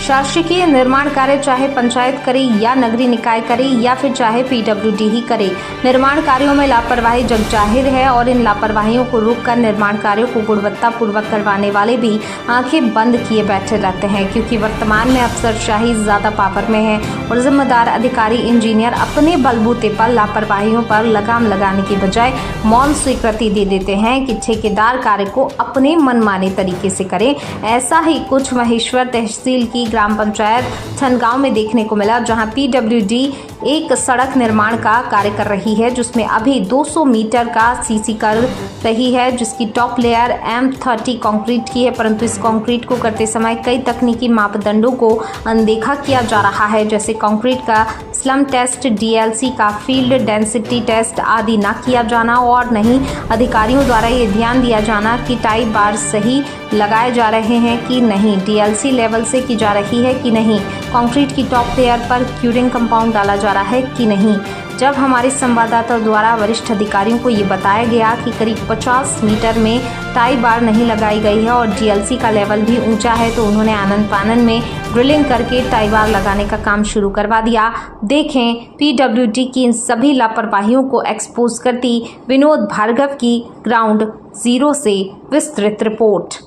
शासकीय निर्माण कार्य चाहे पंचायत करे या नगरीय निकाय करे या फिर चाहे पीडब्ल्यूडी ही करे, निर्माण कार्यों में लापरवाही जग जाहिर है और इन लापरवाहियों को रोककर निर्माण कार्यों को गुणवत्तापूर्वक करवाने वाले भी आंखें बंद किए बैठे रहते हैं, क्योंकि वर्तमान में अफसरशाही ज्यादा पावर में है और जिम्मेदार अधिकारी इंजीनियर अपने बलबूते पर लापरवाहियों पर लगाम लगाने की बजाय मौन स्वीकृति दे देते हैं कि ठेकेदार कार्य को अपने मनमाने तरीके से करें। ऐसा ही कुछ महेश्वर तहसील की ग्राम पंचायत ठनगांव में देखने को मिला, जहां पीडब्ल्यूडी एक सड़क निर्माण का कार्य कर रही है, जिसमें अभी 200 मीटर का सीसी कर रही है, जिसकी टॉप लेयर M30 कंक्रीट की है। परंतु इस कंक्रीट को करते समय कई तकनीकी मापदंडों को अनदेखा किया जा रहा है, जैसे कंक्रीट का स्लम टेस्ट, DLC का फील्ड डेंसिटी टेस्ट आदि न किया जाना और नहीं अधिकारियों द्वारा ये ध्यान दिया जाना कि टाई बार सही लगाए जा रहे हैं कि नहीं, DLC लेवल से की जा रही है कि नहीं, कंक्रीट की टॉप लेयर पर क्यूरिंग कंपाउंड डाला जा रहा है कि नहीं। जब हमारे संवाददाता द्वारा वरिष्ठ अधिकारियों को ये बताया गया कि करीब 50 मीटर में टाई बार नहीं लगाई गई है और DLC का लेवल भी ऊंचा है, तो उन्होंने आनन फानन में ड्रिलिंग करके टाई बार लगाने का काम शुरू करवा दिया। देखें पीडब्ल्यूडी की इन सभी लापरवाहियों को एक्सपोज करती विनोद भार्गव की ग्राउंड जीरो से विस्तृत रिपोर्ट।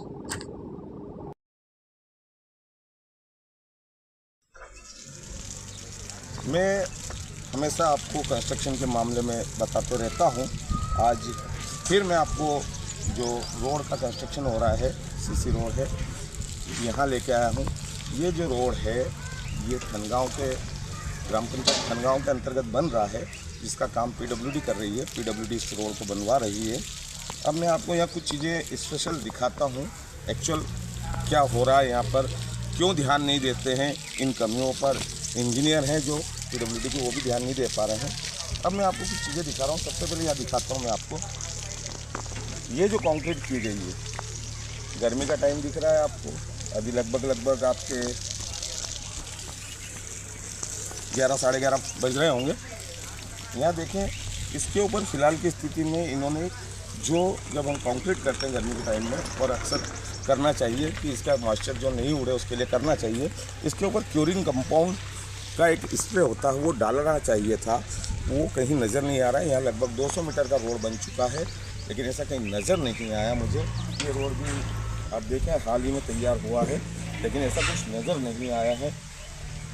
मैं हमेशा आपको कंस्ट्रक्शन के मामले में बताते रहता हूं। आज फिर मैं आपको जो रोड का कंस्ट्रक्शन हो रहा है, सीसी रोड है, यहां लेके आया हूं। ये जो रोड है ये ठनगांव के ग्राम पंचायत ठनगांव के अंतर्गत बन रहा है, जिसका काम पीडब्ल्यूडी कर रही है। पीडब्ल्यूडी इस रोड को बनवा रही है। अब मैं आपको यहाँ कुछ चीज़ें स्पेशल दिखाता हूँ, एक्चुअल क्या हो रहा है यहाँ पर, क्यों ध्यान नहीं देते हैं इन कमियों पर। इंजीनियर हैं जो पीडब्ल्यूडी की, वो भी ध्यान नहीं दे पा रहे हैं। अब मैं आपको कुछ चीज़ें दिखा रहा हूँ। सबसे पहले यहाँ दिखाता हूँ मैं आपको, ये जो कंक्रीट की गई है, गर्मी का टाइम दिख रहा है आपको, अभी लगभग आपके 11 साढ़े 11 बज रहे होंगे। यहाँ देखें, इसके ऊपर फ़िलहाल की स्थिति में इन्होंने जो, जब हम कंक्रीट करते हैं गर्मी के टाइम में, और अक्सर करना चाहिए कि इसका मॉइस्चर जो नहीं उड़े उसके लिए करना चाहिए, इसके ऊपर क्यूरिंग कंपाउंड का एक स्प्रे होता है, वो डालना चाहिए था। वो कहीं नज़र नहीं आ रहा है। यहाँ लगभग 200 मीटर का रोड बन चुका है, लेकिन ऐसा कहीं नज़र नहीं आया मुझे। ये रोड भी आप देखें हाल ही में तैयार हुआ है, लेकिन ऐसा कुछ नज़र नहीं आया है।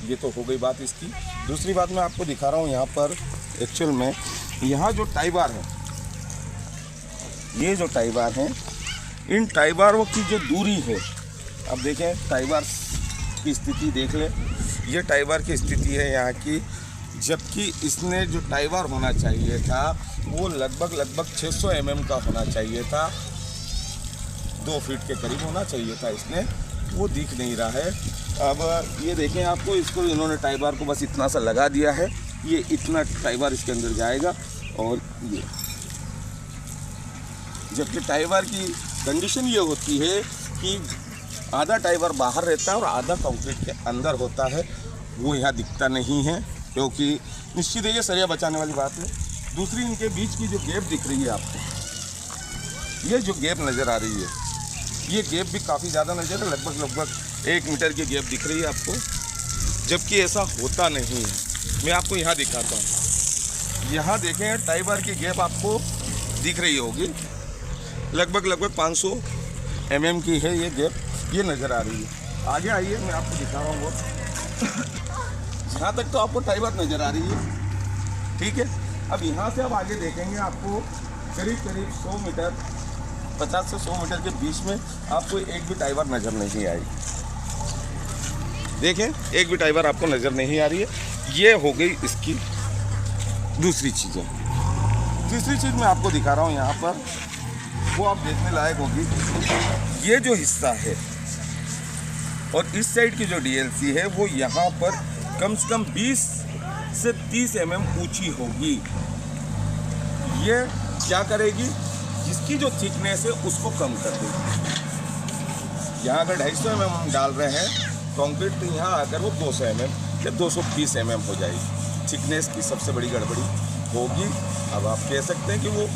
ये तो हो गई बात इसकी। दूसरी बात मैं आपको दिखा रहा हूँ यहाँ पर एक्चुअल में, यहाँ जो टाई बार है, ये जो टाई बार हैं, इन टाई बारों की जो दूरी है, अब देखें टाई बार की स्थिति देख लें। ये टाई बार की स्थिति है यहाँ की, जबकि इसने जो टाई बार होना चाहिए था वो लगभग 600 mm का होना चाहिए था, 2 फीट के करीब होना चाहिए था इसने, वो दिख नहीं रहा है। अब ये देखें आपको, इसको इन्होंने टाई बार को बस इतना सा लगा दिया है, ये इतना टाई बार इसके अंदर जाएगा। और ये जबकि टाई बार की कंडीशन ये होती है कि आधा टाई बार बाहर रहता है और आधा कंक्रीट के अंदर होता है, वो यहाँ दिखता नहीं है, क्योंकि निश्चित है ये सरिया बचाने वाली बात है। दूसरी, इनके बीच की जो गैप दिख रही है आपको, ये जो गैप नज़र आ रही है, ये गैप भी काफ़ी ज़्यादा नज़र है, लगभग 1 मीटर की गैप दिख रही है आपको, जबकि ऐसा होता नहीं है। मैं आपको यहाँ दिखाता हूँ। यहाँ देखें, टाई बार की गैप आपको दिख रही होगी, लगभग 500 mm की है ये गैप, ये नज़र आ रही है। आगे आइए, मैं आपको दिखा रहा हूँ वो। यहाँ तक तो आपको टाई बार नज़र आ रही है, ठीक है। अब यहाँ से आप आगे देखेंगे, आपको करीब 100 मीटर, 50 से 100 मीटर के बीच में आपको एक भी टाई बार नज़र नहीं आएगी। देखें, एक भी टाई बार आपको नज़र नहीं आ रही है। ये हो गई इसकी दूसरी चीज़ें। तीसरी चीज़ मैं आपको दिखा रहा हूँ यहाँ पर, वो आप देखने लायक होगी। ये जो हिस्सा है और इस साइड की जो DLC है, वो यहाँ पर कम से कम 20 से 30 mm ऊंची होगी। ये क्या करेगी, जिसकी जो थिकनेस है उसको कम कर देगी। यहाँ अगर 250 mm हम डाल रहे हैं कंक्रीट, तो यहाँ आकर वो 200 mm या 220 mm हो जाएगी। थिकनेस की सबसे बड़ी गड़बड़ी होगी। अब आप कह सकते हैं कि वो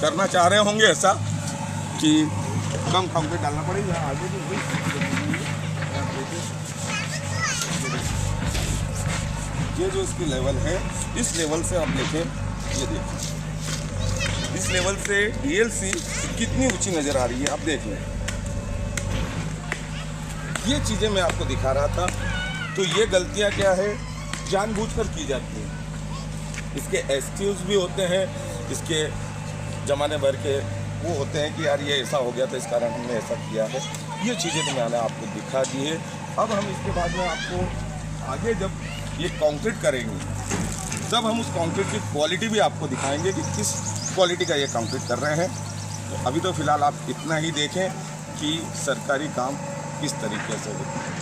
करना चाह रहे होंगे ऐसा कि कम कंक्रीट डालना पड़ेगा। आगे भी ये जो इसकी लेवल है, इस लेवल से आप देखें, ये देखिए इस लेवल से डीएलसी कितनी ऊंची नज़र आ रही है, आप देख लें। ये चीज़ें मैं आपको दिखा रहा था। तो ये गलतियां क्या है, जानबूझकर की जाती हैं। इसके एक्सक्यूज़ भी होते हैं, इसके ज़माने भर के वो होते हैं कि यार ये ऐसा हो गया था, इस कारण हमने ऐसा किया है। ये चीज़ें तो मैंने आपको दिखा दी है। अब हम इसके बाद में आपको आगे जब ये कंक्रीट करेंगे, तब हम उस कंक्रीट की क्वालिटी भी आपको दिखाएंगे कि किस क्वालिटी का ये कंक्रीट कर रहे हैं। तो अभी तो फ़िलहाल आप इतना ही देखें कि सरकारी काम किस तरीके से होता है।